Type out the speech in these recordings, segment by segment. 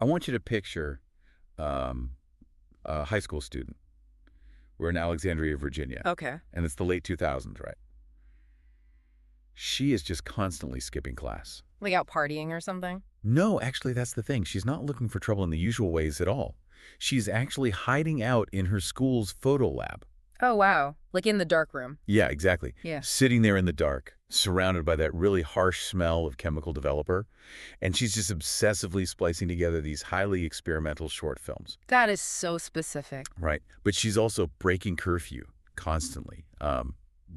I want you to picture a high school student. We're in Alexandria, Virginia. Okay. And it's the late 2000s, right? She is just constantly skipping class. Like out partying or something? No, actually, that's the thing. She's not looking for trouble in the usual ways at all. She's actually hiding out in her school's photo lab. Oh, wow. Like in the dark room. Yeah, exactly. Yeah. Sitting there in the dark, surrounded by that really harsh smell of chemical developer. And she's just obsessively splicing together these highly experimental short films. That is so specific. Right. But she's also breaking curfew constantly,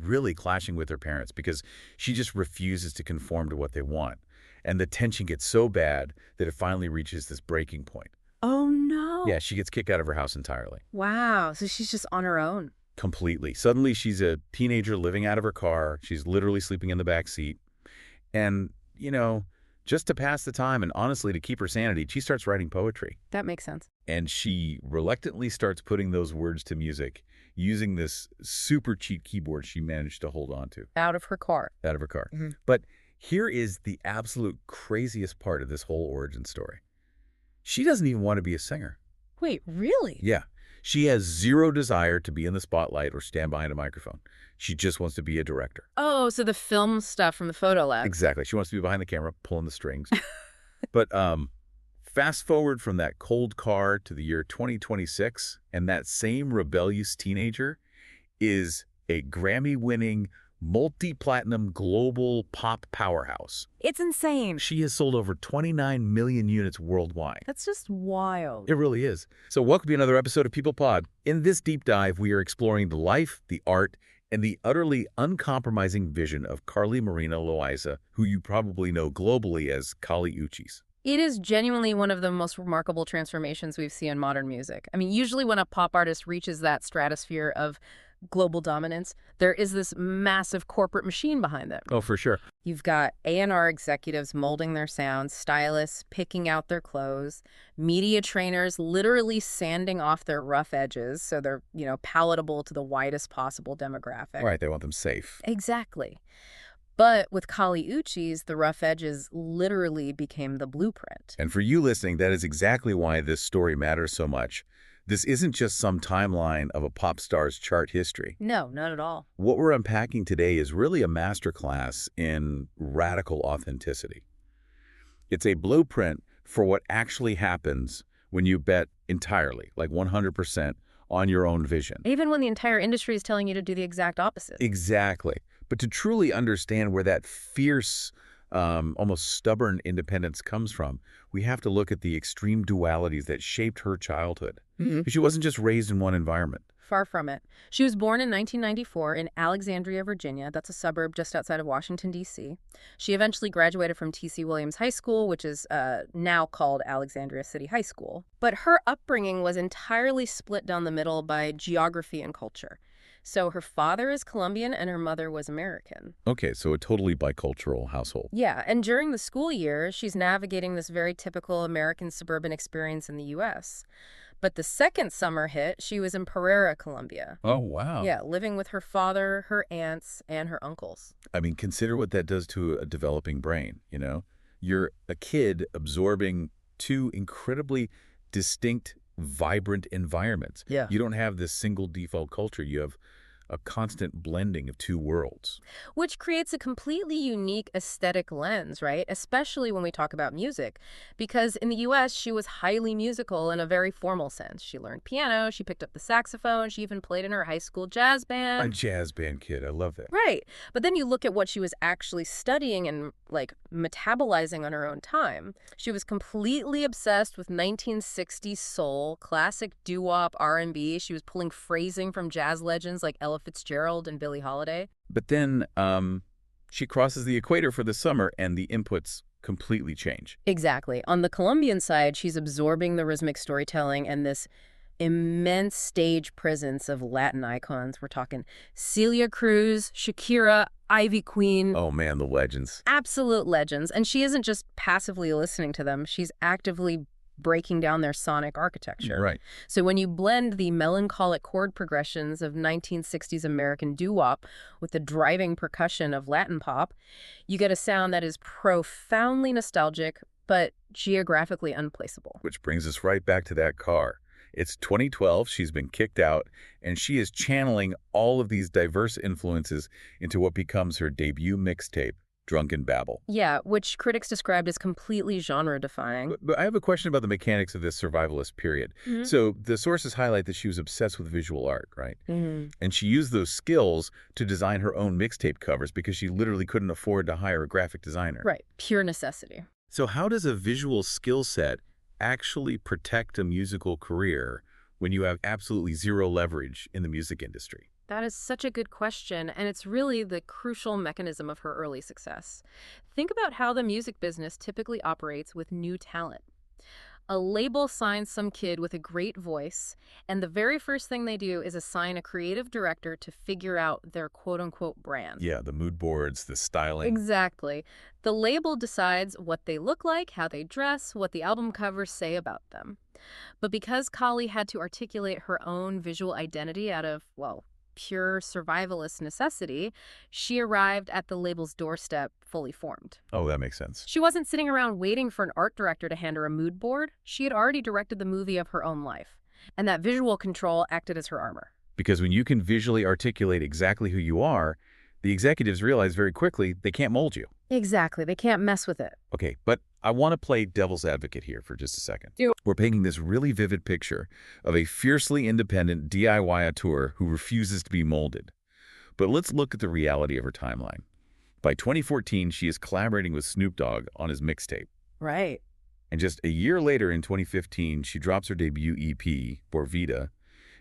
really clashing with her parents because she just refuses to conform to what they want. And the tension gets so bad that it finally reaches this breaking point. Oh, no. Yeah, she gets kicked out of her house entirely. Wow. So she's just on her own. Completely. Suddenly, she's a teenager living out of her car. She's literally sleeping in the back seat. And, you know, just to pass the time and honestly to keep her sanity, she starts writing poetry. That makes sense. And she reluctantly starts putting those words to music using this super cheap keyboard she managed to hold on to. Out of her car. Out of her car. Mm-hmm. But here is the absolute craziest part of this whole origin story. She doesn't even want to be a singer. Wait, really? Yeah. She has zero desire to be in the spotlight or stand behind a microphone. She just wants to be a director. Oh, so the film stuff from the photo lab. Exactly. She wants to be behind the camera, pulling the strings. But fast forward from that cold car to the year 2026, and that same rebellious teenager is a Grammy-winning, multi-platinum global pop powerhouse. It's insane. She has sold over 29 million units worldwide. That's just wild. It really is. So welcome to another episode of People Pod. In this deep dive, we are exploring the life, the art, and the utterly uncompromising vision of Marina Loaiza, who you probably know globally as Kali Uchis. It is genuinely one of the most remarkable transformations we've seen in modern music. I mean, usually when a pop artist reaches that stratosphere of global dominance, there is this massive corporate machine behind them. Oh, for sure. You've got A&R executives molding their sounds, stylists picking out their clothes, media trainers literally sanding off their rough edges so they're, palatable to the widest possible demographic. Right, they want them safe. Exactly. But with Kali Uchis, the rough edges literally became the blueprint. And for you listening, that is exactly why this story matters so much. This isn't just some timeline of a pop star's chart history. No, not at all. What we're unpacking today is really a masterclass in radical authenticity. It's a blueprint for what actually happens when you bet entirely, like 100%, on your own vision. Even when the entire industry is telling you to do the exact opposite. Exactly. But to truly understand where that fierce, almost stubborn independence comes from, we have to look at the extreme dualities that shaped her childhood. Mm-hmm. She wasn't just raised in one environment. Far from it. She was born in 1994 in Alexandria, Virginia. That's a suburb just outside of Washington, D.C. She eventually graduated from T.C. Williams High School, which is now called Alexandria City High School. But her upbringing was entirely split down the middle by geography and culture. So her father is Colombian and her mother was American. Okay, so a totally bicultural household. Yeah, and during the school year, she's navigating this very typical American suburban experience in the U.S. But the second summer hit, she was in Pereira, Colombia. Oh, wow. Yeah, living with her father, her aunts, and her uncles. I mean, consider what that does to a developing brain, You're a kid absorbing two incredibly distinct, vibrant environments. Yeah. You don't have this single default culture. You have a constant blending of two worlds. Which creates a completely unique aesthetic lens, right? Especially when we talk about music. Because in the U.S., she was highly musical in a very formal sense. She learned piano, she picked up the saxophone, she even played in her high school jazz band. A jazz band kid. I love that. Right. But then you look at what she was actually studying and, metabolizing on her own time. She was completely obsessed with 1960s soul, classic doo-wop R&B. She was pulling phrasing from jazz legends like Ella Fitzgerald and Billie Holiday. But then she crosses the equator for the summer and the inputs completely change. Exactly. On the Colombian side, she's absorbing the rhythmic storytelling and this immense stage presence of Latin icons. We're talking Celia Cruz, Shakira, Ivy Queen. Oh, man, the legends. Absolute legends. And she isn't just passively listening to them. She's actively breaking down their sonic architecture. Right. So when you blend the melancholic chord progressions of 1960s American doo-wop with the driving percussion of Latin pop, you get a sound that is profoundly nostalgic, but geographically unplaceable. Which brings us right back to that car. It's 2012, she's been kicked out, and she is channeling all of these diverse influences into what becomes her debut mixtape, Drunken Babble. Yeah, which critics described as completely genre-defying. But I have a question about the mechanics of this survivalist period. So the sources highlight that she was obsessed with visual art, right? And she used those skills to design her own mixtape covers because she literally couldn't afford to hire a graphic designer. Right, pure necessity. So how does a visual skill set actually protect a musical career when you have absolutely zero leverage in the music industry? That is such a good question, and it's really the crucial mechanism of her early success. Think about how the music business typically operates with new talent. A label signs some kid with a great voice, and the very first thing they do is assign a creative director to figure out their quote-unquote brand. Yeah, the mood boards, the styling. Exactly. The label decides what they look like, how they dress, what the album covers say about them. But because Kali had to articulate her own visual identity out of, well, pure survivalist necessity, she arrived at the label's doorstep fully formed. Oh, that makes sense. She wasn't sitting around waiting for an art director to hand her a mood board. She had already directed the movie of her own life. And that visual control acted as her armor. Because when you can visually articulate exactly who you are, the executives realize very quickly they can't mold you. Exactly. They can't mess with it. Okay, but I want to play devil's advocate here for just a second. Do. We're painting this really vivid picture of a fiercely independent DIY auteur who refuses to be molded. But let's look at the reality of her timeline. By 2014, she is collaborating with Snoop Dogg on his mixtape. Right. And just a year later, in 2015, she drops her debut EP, Por Vida.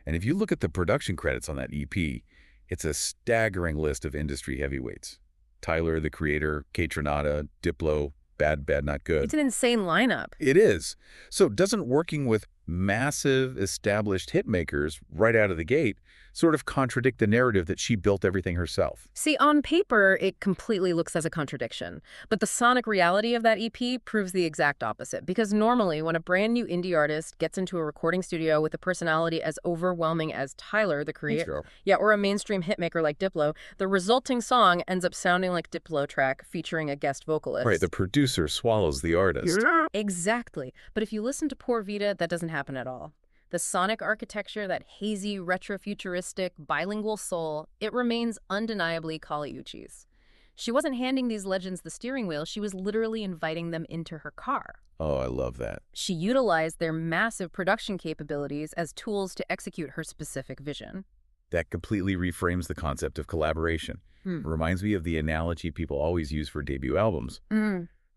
And if you look at the production credits on that EP, it's a staggering list of industry heavyweights. Tyler, the Creator, Kaytranada, Diplo, Bad Bad Not Good. It's an insane lineup. It is. So doesn't working with massive established hitmakers right out of the gate sort of contradict the narrative that she built everything herself? See, on paper, it completely looks as a contradiction. But the sonic reality of that EP proves the exact opposite. Because normally, when a brand new indie artist gets into a recording studio with a personality as overwhelming as Tyler, the Creator, or a mainstream hitmaker like Diplo, the resulting song ends up sounding like Diplo track featuring a guest vocalist. Right, the producer swallows the artist. Exactly. But if you listen to Por Vida, that doesn't happen at all. The sonic architecture, that hazy, retrofuturistic, bilingual soul, it remains undeniably Kali Uchis. She wasn't handing these legends the steering wheel, she was literally inviting them into her car. Oh, I love that. She utilized their massive production capabilities as tools to execute her specific vision. That completely reframes the concept of collaboration. Reminds me of the analogy people always use for debut albums.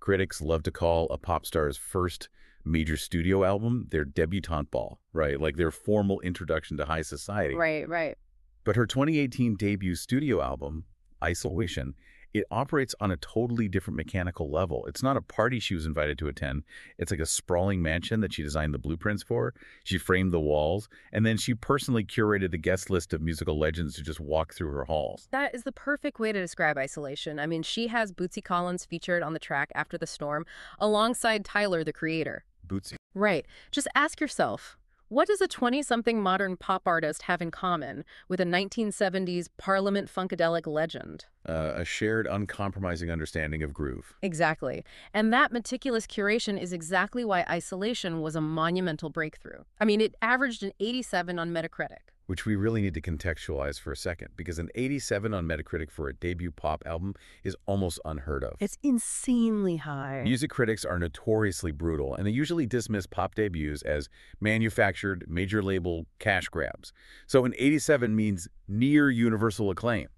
Critics love to call a pop star's first major studio album their debutante ball, right? Like their formal introduction to high society. Right. But her 2018 debut studio album, Isolation, it operates on a totally different mechanical level. It's not a party she was invited to attend. It's like a sprawling mansion that she designed the blueprints for. She framed the walls, and then she personally curated the guest list of musical legends to just walk through her halls. That is the perfect way to describe Isolation. I mean, she has Bootsy Collins featured on the track After the Storm, alongside Tyler, the Creator. Bootsy. Right. Just ask yourself, what does a 20-something modern pop artist have in common with a 1970s Parliament Funkadelic legend? A shared, uncompromising understanding of groove. Exactly. And that meticulous curation is exactly why Isolation was a monumental breakthrough. I mean, it averaged an 87 on Metacritic. Which we really need to contextualize for a second, because an 87 on Metacritic for a debut pop album is almost unheard of. It's insanely high. Music critics are notoriously brutal, and they usually dismiss pop debuts as manufactured, major label cash grabs. So an 87 means near universal acclaim.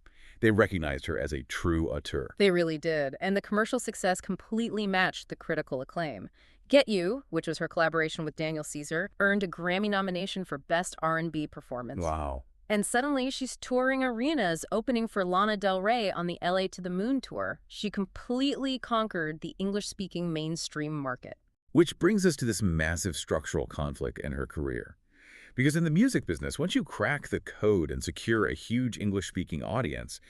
They recognized her as a true auteur. They really did, and the commercial success completely matched the critical acclaim. Get You, which was her collaboration with Daniel Caesar, earned a Grammy nomination for Best R&B Performance. Wow. And suddenly she's touring arenas, opening for Lana Del Rey on the LA to the Moon tour. She completely conquered the English-speaking mainstream market. Which brings us to this massive structural conflict in her career. Because in the music business, once you crack the code and secure a huge English-speaking audience,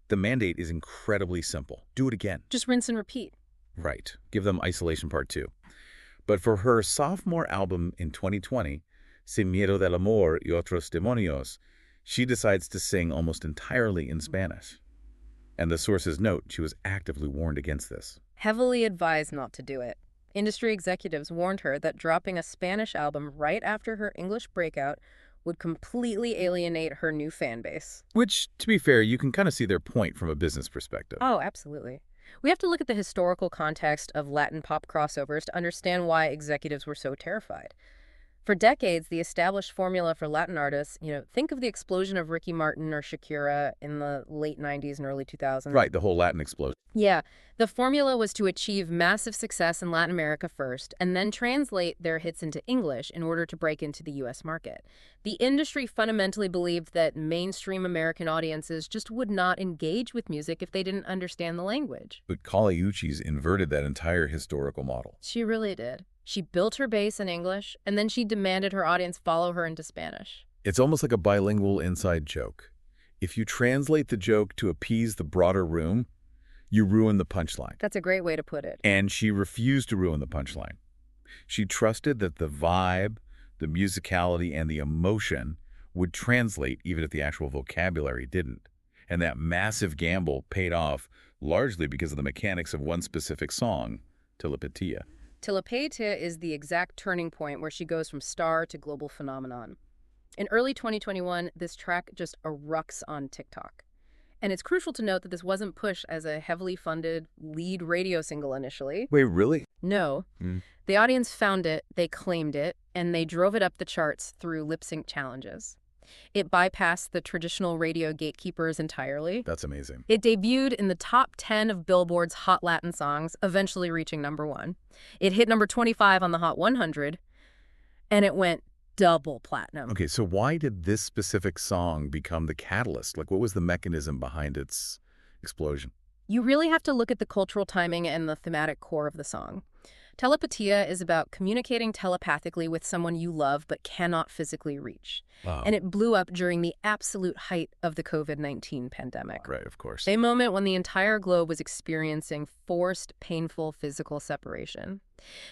the mandate is incredibly simple. Do it again. Just rinse and repeat. Right. Give them Isolation Part 2. But for her sophomore album in 2020, Sin Miedo del Amor y Otros Demonios, she decides to sing almost entirely in Spanish. And the sources note she was actively warned against this. Heavily advised not to do it. Industry executives warned her that dropping a Spanish album right after her English breakout would completely alienate her new fan base. Which, to be fair, you can kind of see their point from a business perspective. Oh, absolutely. We have to look at the historical context of Latin pop crossovers to understand why executives were so terrified. For decades, the established formula for Latin artists, think of the explosion of Ricky Martin or Shakira in the late 90s and early 2000s. Right, the whole Latin explosion. Yeah, the formula was to achieve massive success in Latin America first, and then translate their hits into English in order to break into the U.S. market. The industry fundamentally believed that mainstream American audiences just would not engage with music if they didn't understand the language. But Kali Uchis inverted that entire historical model. She really did. She built her base in English, and then she demanded her audience follow her into Spanish. It's almost like a bilingual inside joke. If you translate the joke to appease the broader room, you ruin the punchline. That's a great way to put it. And she refused to ruin the punchline. She trusted that the vibe, the musicality, and the emotion would translate even if the actual vocabulary didn't. And that massive gamble paid off largely because of the mechanics of one specific song, Telepatia. Telepatia is the exact turning point where she goes from star to global phenomenon. In early 2021, this track just erupts on TikTok. And it's crucial to note that this wasn't pushed as a heavily funded lead radio single initially. Wait, really? No. The audience found it, they claimed it, and they drove it up the charts through lip-sync challenges. It bypassed the traditional radio gatekeepers entirely. That's amazing. It debuted in the top 10 of Billboard's Hot Latin Songs, eventually reaching #1. It hit number 25 on the Hot 100, and it went double platinum. Okay, so why did this specific song become the catalyst? Like, what was the mechanism behind its explosion? You really have to look at the cultural timing and the thematic core of the song. Telepatia is about communicating telepathically with someone you love but cannot physically reach. Wow. And it blew up during the absolute height of the COVID-19 pandemic. Right, of course. A moment when the entire globe was experiencing forced, painful physical separation.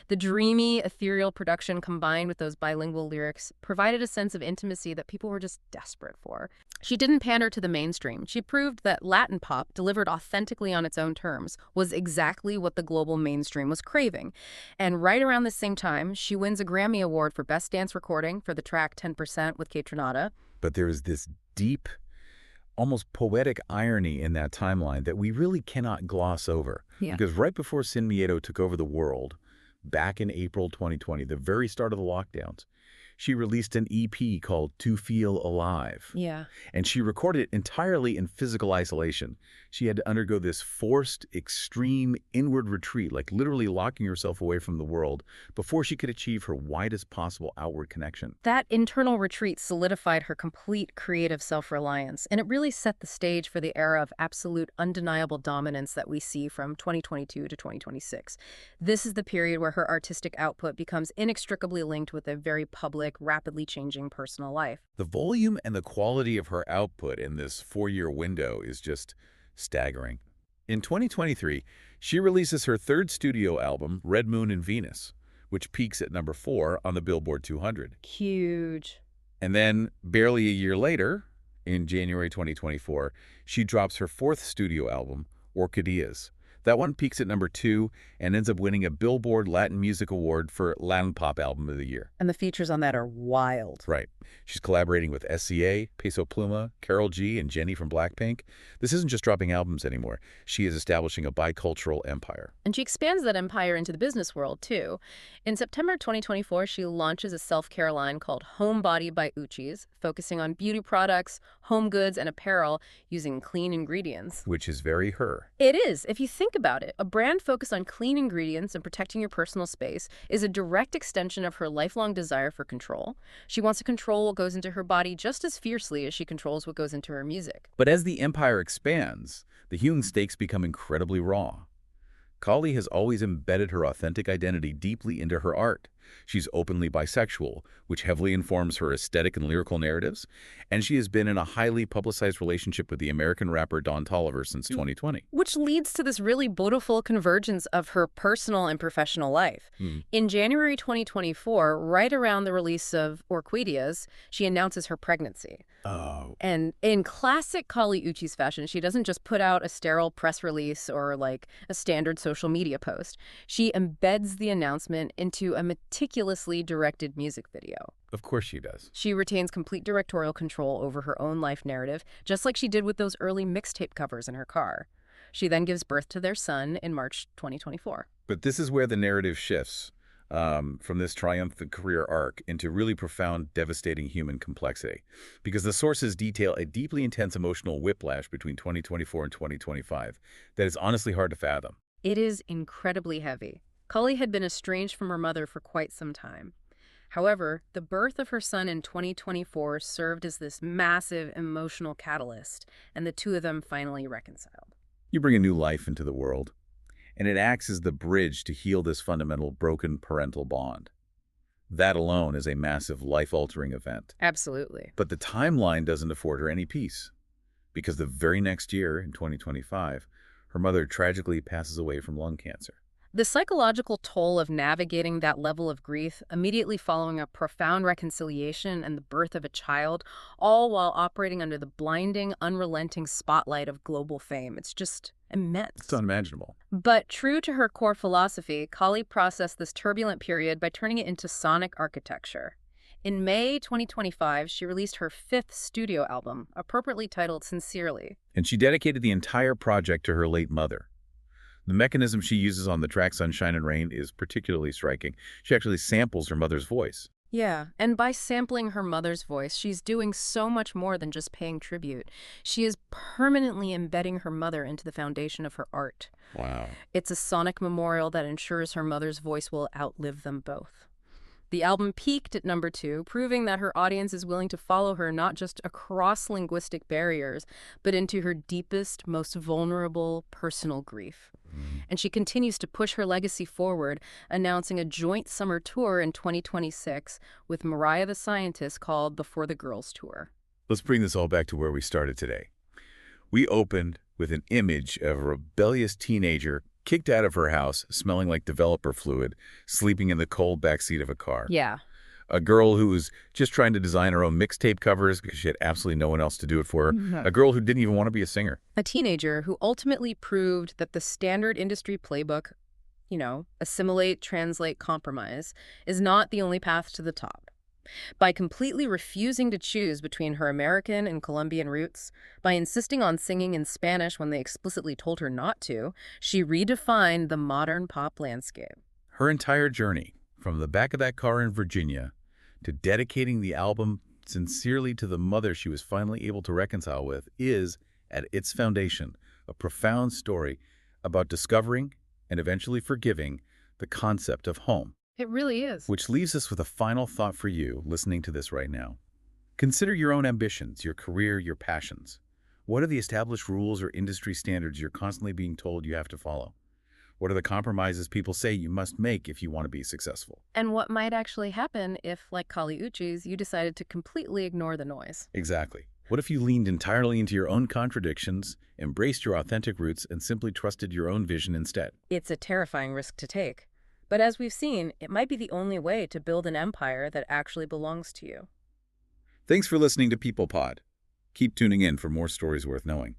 The dreamy, ethereal production combined with those bilingual lyrics provided a sense of intimacy that people were just desperate for. She didn't pander to the mainstream. She proved that Latin pop, delivered authentically on its own terms, was exactly what the global mainstream was craving. And right around the same time, she wins a Grammy Award for Best Dance Recording for the track 10% with Kaytranada. But there is this deep, almost poetic irony in that timeline that we really cannot gloss over. Yeah. Because right before Sin Miedo took over the world, back in April 2020, the very start of the lockdowns, she released an EP called To Feel Alive. Yeah. And she recorded it entirely in physical isolation. She had to undergo this forced, extreme inward retreat, like literally locking herself away from the world before she could achieve her widest possible outward connection. That internal retreat solidified her complete creative self-reliance, and it really set the stage for the era of absolute, undeniable dominance that we see from 2022 to 2026. This is the period where her artistic output becomes inextricably linked with a very public, rapidly changing personal life. The volume and the quality of her output in this 4-year window is just staggering. In 2023, she releases her third studio album, Red Moon and Venus, which peaks at number 4 on the Billboard 200. Huge. And then, barely a year later, in January 2024, she drops her fourth studio album, Orquídeas. That one peaks at number 2 and ends up winning a Billboard Latin Music Award for Latin Pop Album of the Year. And the features on that are wild. Right. She's collaborating with SCA, Peso Pluma, Karol G, and Jennie from Blackpink. This isn't just dropping albums anymore. She is establishing a bicultural empire. And she expands that empire into the business world, too. In September 2024, she launches a self-care line called Homebody by Uchis, focusing on beauty products, home goods, and apparel using clean ingredients. Which is very her. It is. If you think about it, a brand focused on clean ingredients and protecting your personal space is a direct extension of her lifelong desire for control. She wants to control what goes into her body just as fiercely as she controls what goes into her music. But as the empire expands, the hewn stakes become incredibly raw. Kali has always embedded her authentic identity deeply into her art. She's openly bisexual, which heavily informs her aesthetic and lyrical narratives, and she has been in a highly publicized relationship with the American rapper Don Toliver since 2020. Which leads to this really beautiful convergence of her personal and professional life. Hmm. In January 2024, right around the release of Orquídeas, she announces her pregnancy. Oh. And in classic Kali Uchis fashion, she doesn't just put out a sterile press release or like a standard social media post. She embeds the announcement into a meticulously directed music video. Of course she does. She retains complete directorial control over her own life narrative, just like she did with those early mixtape covers in her car. She then gives birth to their son in March 2024. But this is where the narrative shifts from this triumphant career arc into really profound, devastating human complexity. Because the sources detail a deeply intense emotional whiplash between 2024 and 2025 that is honestly hard to fathom. It is incredibly heavy. Kali had been estranged from her mother for quite some time. However, the birth of her son in 2024 served as this massive emotional catalyst, and the two of them finally reconciled. You bring a new life into the world, and it acts as the bridge to heal this fundamental broken parental bond. That alone is a massive life-altering event. Absolutely. But the timeline doesn't afford her any peace, because the very next year, in 2025, her mother tragically passes away from lung cancer. The psychological toll of navigating that level of grief immediately following a profound reconciliation and the birth of a child, all while operating under the blinding, unrelenting spotlight of global fame. It's just immense. It's unimaginable. But true to her core philosophy, Kali processed this turbulent period by turning it into sonic architecture. In May 2025, she released her fifth studio album, appropriately titled Sincerely. And she dedicated the entire project to her late mother. The mechanism she uses on the track Sunshine and Rain is particularly striking. She actually samples her mother's voice. Yeah, and by sampling her mother's voice, she's doing so much more than just paying tribute. She is permanently embedding her mother into the foundation of her art. Wow. It's a sonic memorial that ensures her mother's voice will outlive them both. The album peaked at number 2, proving that her audience is willing to follow her not just across linguistic barriers, but into her deepest, most vulnerable personal grief. And she continues to push her legacy forward, announcing a joint summer tour in 2026 with Mariah the Scientist called the For the Girls Tour. Let's bring this all back to where we started today. We opened with an image of a rebellious teenager kicked out of her house, smelling like developer fluid, sleeping in the cold backseat of a car. Yeah. A girl who was just trying to design her own mixtape covers because she had absolutely no one else to do it for her. A girl who didn't even want to be a singer. A teenager who ultimately proved that the standard industry playbook, assimilate, translate, compromise, is not the only path to the top. By completely refusing to choose between her American and Colombian roots, by insisting on singing in Spanish when they explicitly told her not to, she redefined the modern pop landscape. Her entire journey, from the back of that car in Virginia to dedicating the album sincerely to the mother she was finally able to reconcile with, is, at its foundation, a profound story about discovering and eventually forgiving the concept of home. It really is. Which leaves us with a final thought for you listening to this right now. Consider your own ambitions, your career, your passions. What are the established rules or industry standards you're constantly being told you have to follow? What are the compromises people say you must make if you want to be successful? And what might actually happen if, like Kali Uchis, you decided to completely ignore the noise? Exactly. What if you leaned entirely into your own contradictions, embraced your authentic roots, and simply trusted your own vision instead? It's a terrifying risk to take. But as we've seen, it might be the only way to build an empire that actually belongs to you. Thanks for listening to People Pod. Keep tuning in for more stories worth knowing.